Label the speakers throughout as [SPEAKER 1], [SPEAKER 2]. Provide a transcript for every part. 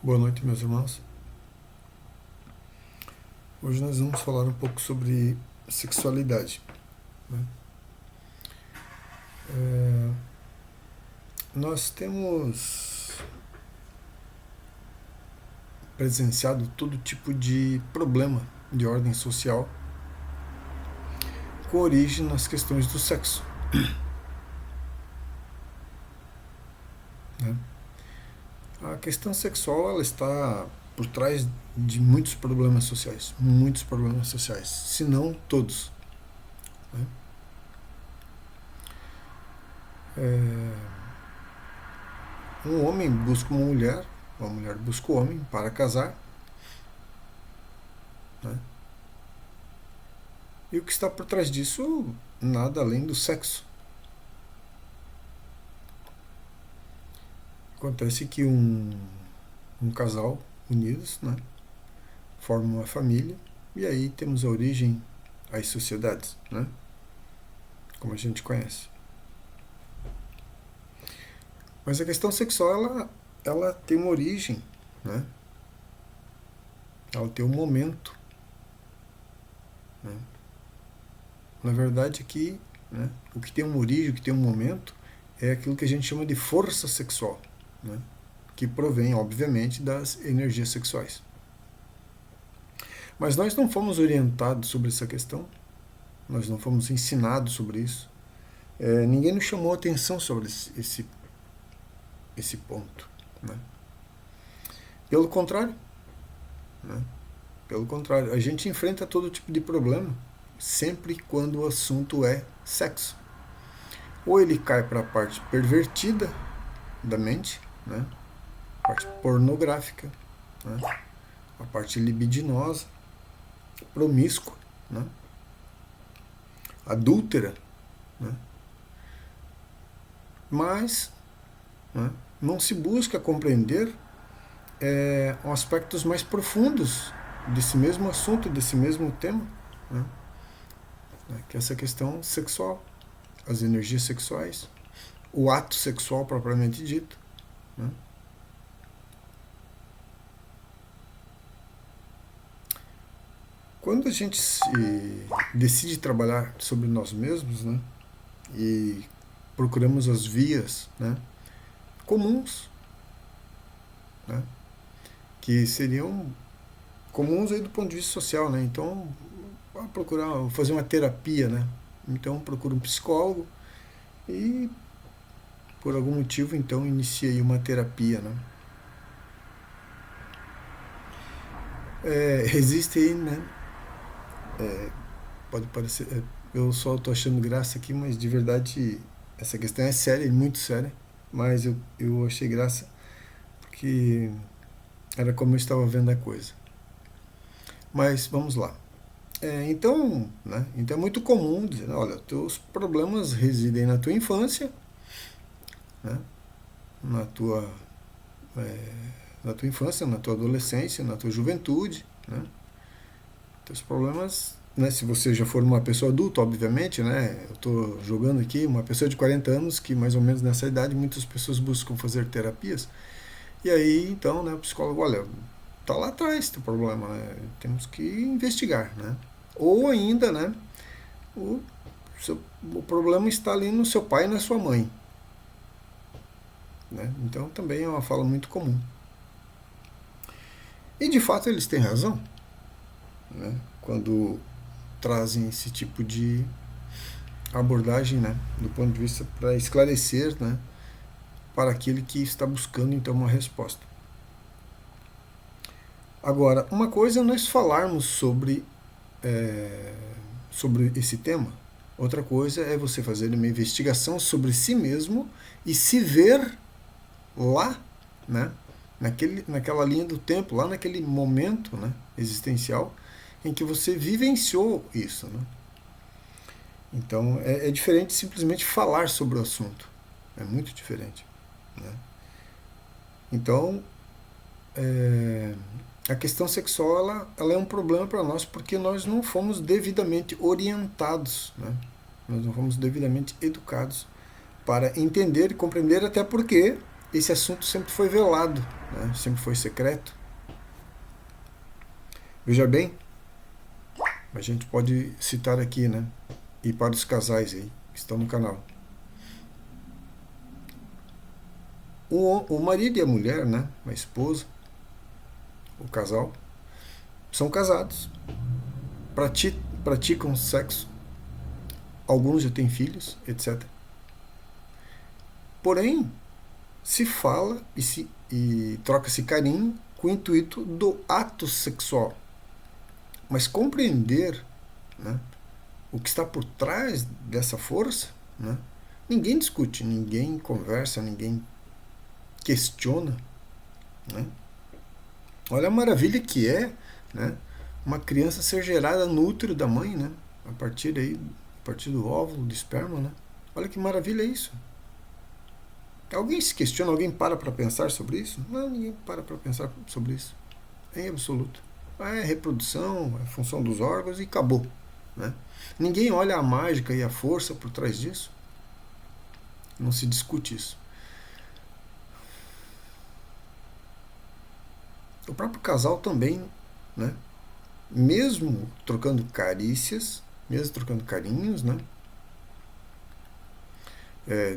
[SPEAKER 1] Boa noite, meus irmãos. Hoje nós vamos falar um pouco sobre sexualidade, né? Nós temos presenciado todo tipo de problema de ordem social com origem nas questões do sexo, né? A questão sexual ela está por trás de muitos problemas sociais, se não todos, né? Um homem busca uma mulher busca o homem para casar, né? E o que está por trás disso, nada além do sexo. Acontece que um casal unidos, né, formam uma família e aí temos a origem às sociedades, né, como a gente conhece. Mas a questão sexual ela tem uma origem, né, ela tem um momento, né. Na verdade aqui, né, o que tem uma origem, o que tem um momento é aquilo que a gente chama de força sexual, né, que provém, obviamente, das energias sexuais. Mas nós não fomos orientados sobre essa questão, nós não fomos ensinados sobre isso, ninguém nos chamou a atenção sobre esse ponto, né? Pelo contrário, né? Pelo contrário, a gente enfrenta todo tipo de problema sempre quando o assunto é sexo. Ou ele cai para a parte pervertida da mente, né? A parte pornográfica, né? A parte libidinosa, promíscua, né? Adúltera, né? Mas, né, não se busca compreender aspectos mais profundos desse mesmo assunto, desse mesmo tema, né? Que é essa questão sexual, as energias sexuais, o ato sexual propriamente dito, né? Quando a gente decide trabalhar sobre nós mesmos, né, e procuramos as vias, né, comuns, né, que seriam comuns aí do ponto de vista social, né? Então, procurar fazer uma terapia, né? Então, procura um psicólogo e, por algum motivo, então, inicia aí uma terapia, né? Existe aí, né? Pode parecer... eu só estou achando graça aqui, mas de verdade essa questão é séria, muito séria. Mas eu achei graça porque era como eu estava vendo a coisa. Mas vamos lá. Então, né, então é muito comum dizer, olha, teus problemas residem na tua infância, né, na tua, na tua infância, na tua adolescência, na tua juventude, né, teus problemas, né, se você já for uma pessoa adulta, obviamente, né, eu estou jogando aqui uma pessoa de 40 anos que mais ou menos nessa idade muitas pessoas buscam fazer terapias, e aí então, né, o psicólogo, olha, tá lá atrás teu problema, né, temos que investigar, né, ou ainda, né, o, o problema está ali no seu pai e na sua mãe, né, então também é uma fala muito comum. E de fato eles têm razão, né, quando trazem esse tipo de abordagem, né, do ponto de vista para esclarecer, né, para aquele que está buscando então uma resposta. Agora, uma coisa é nós falarmos sobre esse tema, outra coisa é você fazer uma investigação sobre si mesmo e se ver lá, né, naquela linha do tempo, lá naquele momento, né, existencial em que você vivenciou isso, né? Então é diferente simplesmente falar sobre o assunto, é muito diferente, né? Então a questão sexual ela é um problema para nós porque nós não fomos devidamente orientados, né? Nós não fomos devidamente educados para entender e compreender, até porque esse assunto sempre foi velado, né? Sempre foi secreto. Veja bem, a gente pode citar aqui, né? E para os casais aí que estão no canal. O marido e a mulher, né? A esposa, o casal, são casados, praticam sexo, alguns já têm filhos, etc. Porém, se fala e troca-se carinho com o intuito do ato sexual. Mas compreender, né, o que está por trás dessa força, né, ninguém discute, ninguém conversa, ninguém questiona. Né? Olha a maravilha que é, né, uma criança ser gerada no útero da mãe, né, a partir do óvulo, do esperma. Né? Olha que maravilha é isso. Alguém se questiona, alguém para pensar sobre isso? Não, ninguém para pensar sobre isso. Em absoluto. É reprodução, é função dos órgãos e acabou. Né? Ninguém olha a mágica e a força por trás disso. Não se discute isso. O próprio casal também, né? Mesmo trocando carícias, mesmo trocando carinhos, né?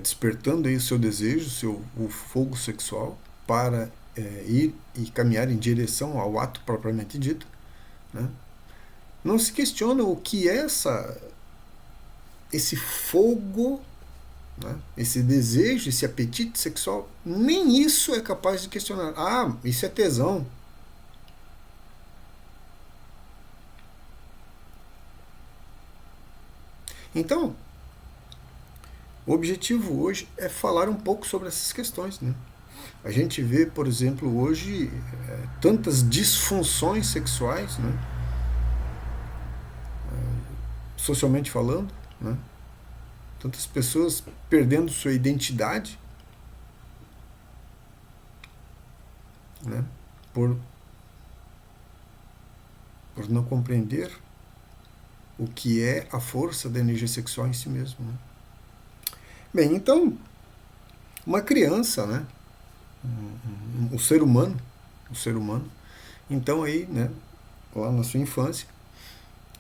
[SPEAKER 1] Despertando aí o seu desejo, o fogo sexual para ir e caminhar em direção ao ato propriamente dito, né? Não se questiona o que é esse fogo, né? Esse desejo, esse apetite sexual. Nem isso é capaz de questionar. Ah, isso é tesão. Então, o objetivo hoje é falar um pouco sobre essas questões, né? A gente vê, por exemplo, hoje tantas disfunções sexuais, né? Socialmente falando, né? Tantas pessoas perdendo sua identidade, né? Por não compreender o que é a força da energia sexual em si mesmo. Né? Bem, então, uma criança, né? O ser humano, então aí, né? Lá na sua infância,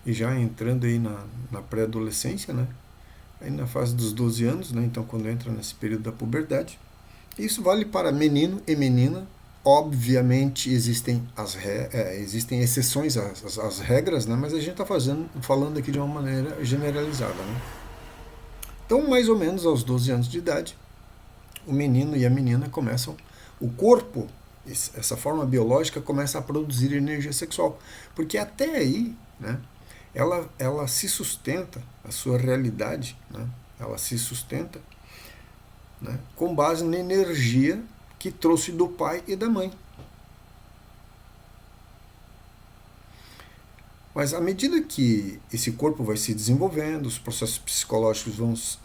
[SPEAKER 1] e já entrando aí na pré-adolescência, né? Aí na fase dos 12 anos, né? Então quando entra nesse período da puberdade. Isso vale para menino e menina. Obviamente existem existem exceções às regras, né? Mas a gente está falando aqui de uma maneira generalizada. Né? Então, mais ou menos aos 12 anos de idade, o menino e a menina começam, o corpo, essa forma biológica, começa a produzir energia sexual. Porque até aí, né? Ela se sustenta, a sua realidade, né? Ela se sustenta, né? Com base na energia que trouxe do pai e da mãe. Mas à medida que esse corpo vai se desenvolvendo, os processos psicológicos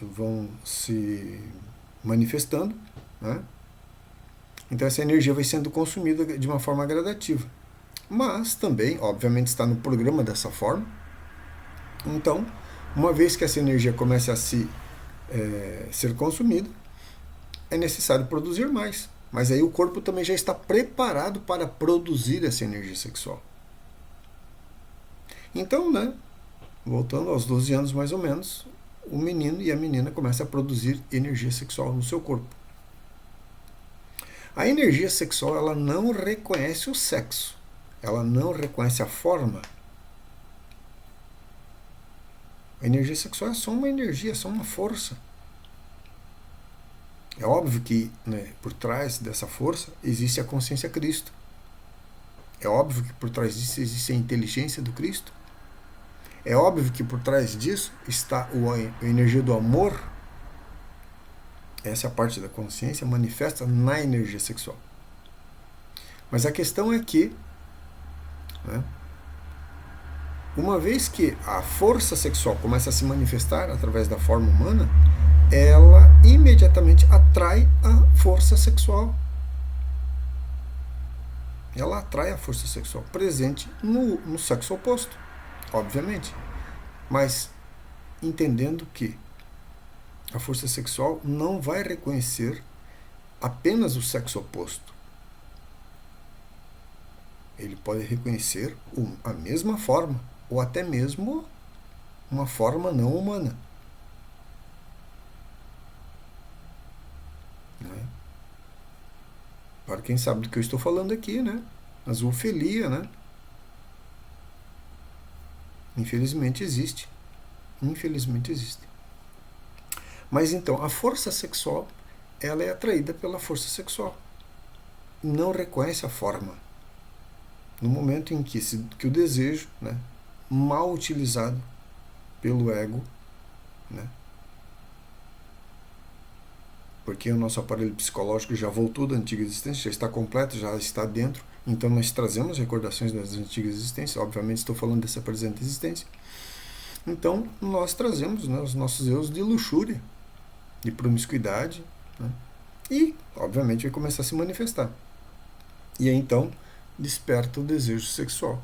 [SPEAKER 1] vão se manifestando, né? Então essa energia vai sendo consumida de uma forma gradativa. Mas também, obviamente, está no programa dessa forma. Então, uma vez que essa energia comece a ser consumida, é necessário produzir mais. Mas aí o corpo também já está preparado para produzir essa energia sexual. Então, né, voltando aos 12 anos mais ou menos, o menino e a menina começam a produzir energia sexual no seu corpo. A energia sexual, ela não reconhece o sexo. Ela não reconhece a forma. A energia sexual é só uma energia, é só uma força. É óbvio que, né, por trás dessa força existe a consciência Cristo. É óbvio que por trás disso existe a inteligência do Cristo. É óbvio que por trás disso está a energia do amor. Essa é a parte da consciência manifesta na energia sexual. Mas a questão é que, né, uma vez que a força sexual começa a se manifestar através da forma humana, ela imediatamente atrai a força sexual. Ela atrai a força sexual presente no sexo oposto, obviamente. Mas entendendo que a força sexual não vai reconhecer apenas o sexo oposto. Ele pode reconhecer a mesma forma, ou até mesmo uma forma não humana. Né? Para quem sabe do que eu estou falando aqui, né? A zoofilia, né? Infelizmente existe. Infelizmente existe. Mas então, a força sexual, ela é atraída pela força sexual. Não reconhece a forma. No momento em que o desejo, né, mal utilizado pelo ego, né, porque o nosso aparelho psicológico já voltou da antiga existência, já está completo, já está dentro, então nós trazemos recordações das antigas existências, obviamente estou falando dessa presente existência, então nós trazemos, né, os nossos erros de luxúria, de promiscuidade, né, e obviamente vai começar a se manifestar. E aí então desperta o desejo sexual.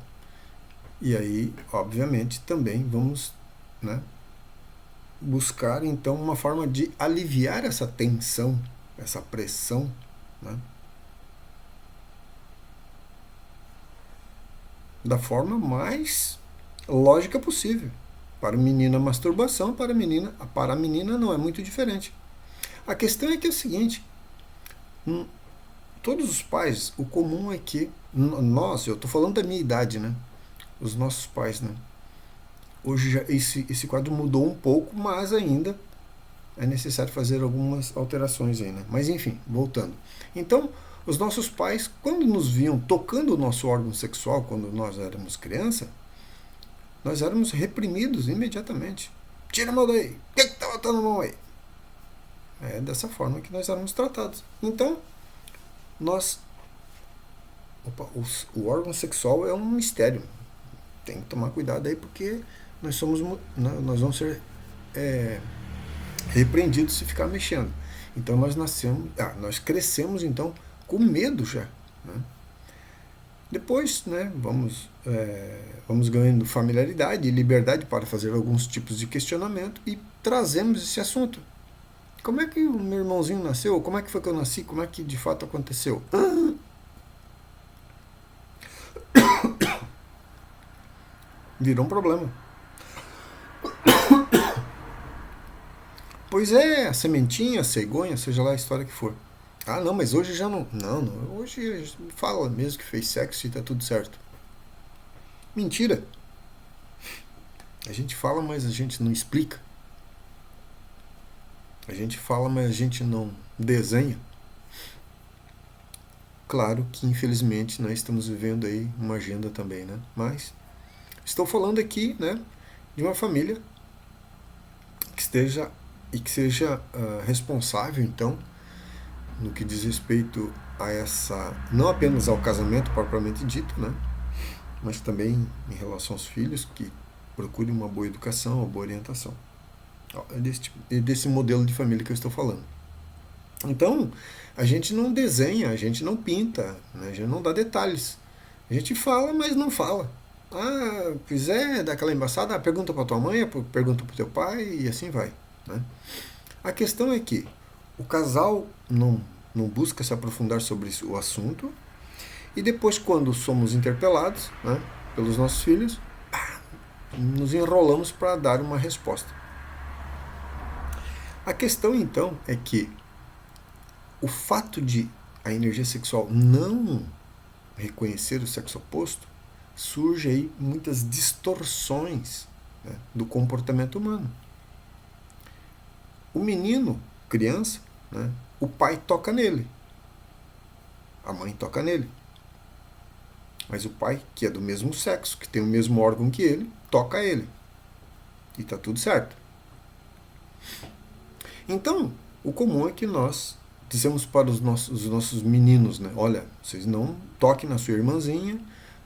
[SPEAKER 1] E aí, obviamente, também vamos, né, buscar então uma forma de aliviar essa tensão, essa pressão, né, da forma mais lógica possível. Para a menina, masturbação, para a menina não é muito diferente. A questão é que é o seguinte, todos os pais, o comum é que nós, eu estou falando da minha idade, né? Os nossos pais, né? Hoje já esse quadro mudou um pouco, mas ainda é necessário fazer algumas alterações aí, né? Mas enfim, voltando. Então, os nossos pais, quando nos viam tocando o nosso órgão sexual, quando nós éramos criança, nós éramos reprimidos imediatamente. Tira a mão daí! O que tá botando a mão aí? É dessa forma que nós éramos tratados. Então, nós... o órgão sexual é um mistério. Tem que tomar cuidado aí, porque nós vamos ser repreendidos se ficar mexendo. Então nós crescemos então com medo já. Né? Depois, né, vamos ganhando familiaridade e liberdade para fazer alguns tipos de questionamento e trazemos esse assunto. Como é que o meu irmãozinho nasceu? Como é que foi que eu nasci? Como é que de fato aconteceu? Virou um problema. Pois é, a sementinha, a cegonha, seja lá a história que for. Ah, não, mas hoje já não. Não, não, hoje fala mesmo que fez sexo e tá tudo certo. Mentira. A gente fala, mas a gente não explica. A gente fala, mas a gente não desenha. Claro que, infelizmente, nós estamos vivendo aí uma agenda também, né? Mas estou falando aqui, né, de uma família que esteja e que seja responsável, então, no que diz respeito a essa, não apenas ao casamento propriamente dito, né, mas também em relação aos filhos, que procurem uma boa educação, uma boa orientação. É desse modelo de família que eu estou falando. Então, a gente não desenha, a gente não pinta, né, a gente não dá detalhes. A gente fala, mas não fala. Ah, quiser dar aquela embaçada, pergunta para tua mãe, pergunta para teu pai e assim vai. Né? A questão é que o casal não busca se aprofundar sobre o assunto e depois, quando somos interpelados, né, pelos nossos filhos, nos enrolamos para dar uma resposta. A questão então é que o fato de a energia sexual não reconhecer o sexo oposto, surge aí muitas distorções, né, do comportamento humano. O menino, criança, né, o pai toca nele, a mãe toca nele. Mas o pai, que é do mesmo sexo, que tem o mesmo órgão que ele, toca ele. E está tudo certo. Então, o comum é que nós dizemos para os nossos meninos, né, olha, vocês não toquem na sua irmãzinha,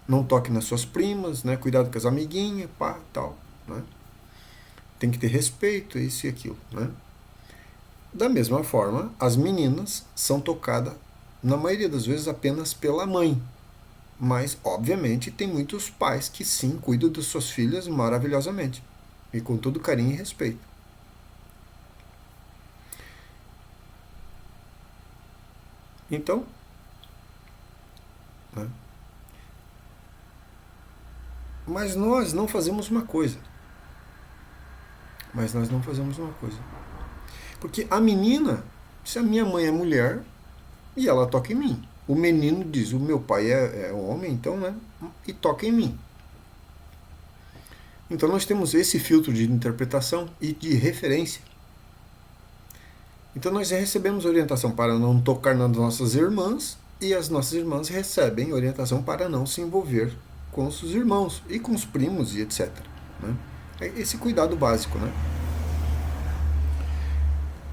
[SPEAKER 1] não toquem nas suas primas, né, cuidado com as amiguinhas, pá, tal. Né? Tem que ter respeito, isso e aquilo. Né? Da mesma forma, as meninas são tocadas, na maioria das vezes, apenas pela mãe. Mas, obviamente, tem muitos pais que sim cuidam das suas filhas maravilhosamente. E com todo carinho e respeito. Então, né? Mas nós não fazemos uma coisa. Mas nós não fazemos uma coisa. Porque a menina, se a minha mãe é mulher, e ela toca em mim. O menino diz, o meu pai é homem, então, né? E toca em mim. Então nós temos esse filtro de interpretação e de referência. Então nós recebemos orientação para não tocar nas nossas irmãs e as nossas irmãs recebem orientação para não se envolver com os irmãos e com os primos e etc. Né? É esse cuidado básico. Né?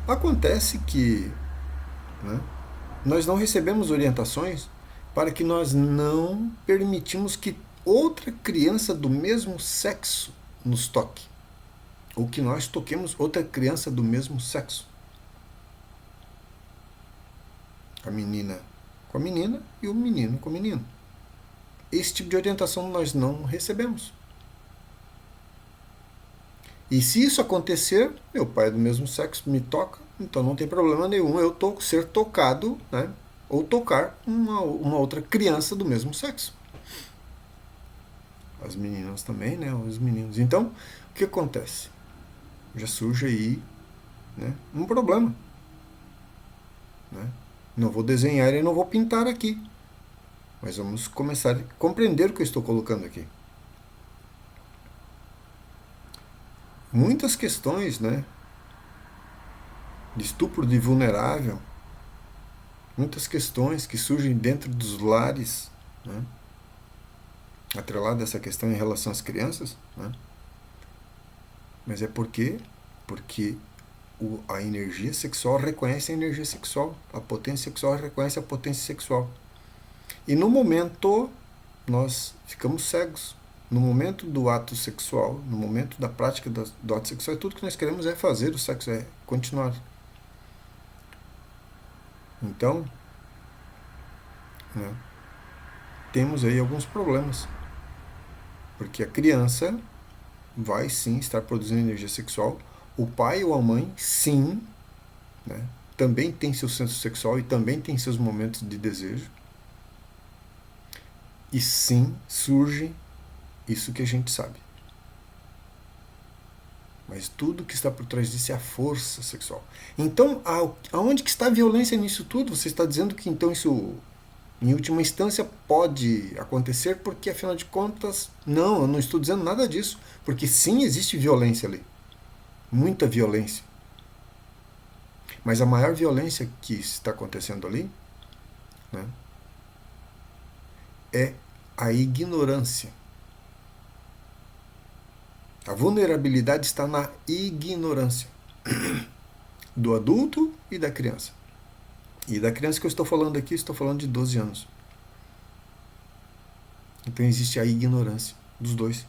[SPEAKER 1] Acontece que, né, nós não recebemos orientações para que nós não permitimos que outra criança do mesmo sexo nos toque. Ou que nós toquemos outra criança do mesmo sexo. A menina com a menina e o menino com o menino. Esse tipo de orientação nós não recebemos. E se isso acontecer, meu pai é do mesmo sexo me toca, então não tem problema nenhum eu ser tocado, né? Ou tocar uma outra criança do mesmo sexo. As meninas também, né? Os meninos. Então, o que acontece? Já surge aí, né, um problema. Né? Não vou desenhar e não vou pintar aqui. Mas vamos começar a compreender o que eu estou colocando aqui. Muitas questões, né, de estupro de vulnerável, muitas questões que surgem dentro dos lares, né, atrelado a essa questão em relação às crianças, né, mas é porque a energia sexual reconhece a energia sexual, a potência sexual reconhece a potência sexual. E no momento nós ficamos cegos. No momento do ato sexual, no momento da prática do ato sexual, tudo que nós queremos é fazer o sexo, é continuar. Então, né, temos aí alguns problemas. Porque a criança vai sim estar produzindo energia sexual. O pai ou a mãe, sim, né, também tem seu senso sexual e também tem seus momentos de desejo. E sim, surge isso que a gente sabe. Mas tudo que está por trás disso é a força sexual. Então, aonde que está a violência nisso tudo? Você está dizendo que então isso, em última instância, pode acontecer porque, afinal de contas, não, eu não estou dizendo nada disso. Porque sim, existe violência ali. Muita violência. Mas a maior violência que está acontecendo ali, né, é a ignorância. A vulnerabilidade está na ignorância do adulto e da criança. E da criança que eu estou falando aqui, estou falando de 12 anos. Então existe a ignorância dos dois.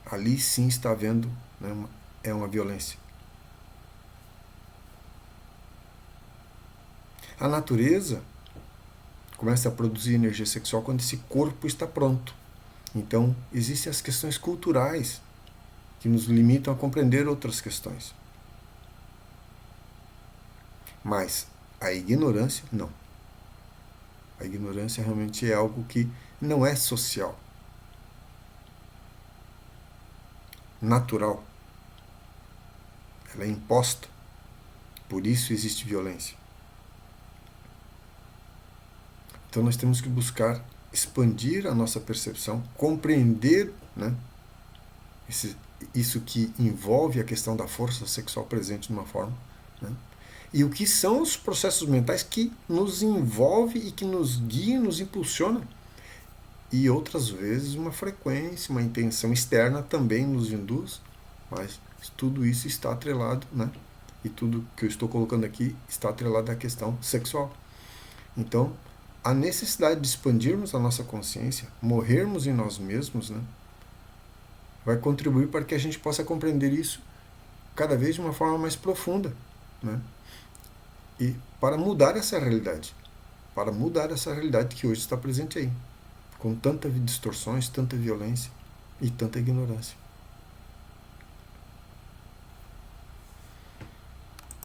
[SPEAKER 1] Ali sim está havendo, né, uma violência. A natureza começa a produzir energia sexual quando esse corpo está pronto. Então, existem as questões culturais que nos limitam a compreender outras questões. Mas a ignorância, não. A ignorância realmente é algo que não é social. Natural. Ela é imposta. Por isso existe violência. Então nós temos que buscar expandir a nossa percepção, compreender, né, isso que envolve a questão da força sexual presente de uma forma, né, e o que são os processos mentais que nos envolve e que nos guia, nos impulsiona. E outras vezes uma frequência, uma intenção externa também nos induz, mas tudo isso está atrelado, né, e tudo que eu estou colocando aqui está atrelado à questão sexual. Então, a necessidade de expandirmos a nossa consciência, morrermos em nós mesmos, né, vai contribuir para que a gente possa compreender isso cada vez de uma forma mais profunda, né, e para mudar essa realidade, que hoje está presente aí, com tantas distorções, tanta violência e tanta ignorância.